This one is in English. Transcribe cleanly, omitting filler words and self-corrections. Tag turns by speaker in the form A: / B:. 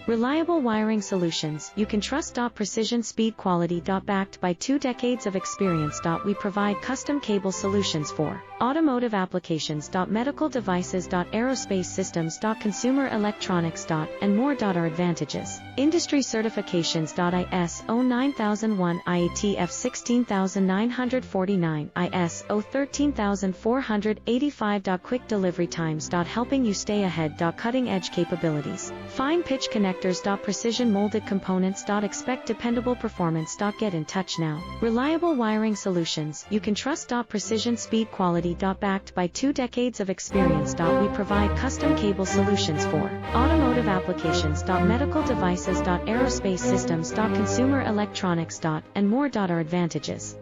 A: Reliable wiring solutions you can trust. Precision speed quality. Backed by 2 decades of experience. We provide custom cable solutions for automotive applications. Medical devices. Aerospace systems. Consumer electronics. And more. Our advantages: industry certifications. ISO 9001, IATF 16949, ISO 13485. Quick delivery times. Helping you stay ahead. Cutting edge capabilities. Fine pitch connectors. Precision molded components. Expect dependable performance. Get in touch now. Reliable wiring solutions you can trust. Precision speed quality. Backed by 2 decades of experience. We provide custom cable solutions for automotive applications. Medical devices. Aerospace systems. Consumer electronics. And more. Our advantages: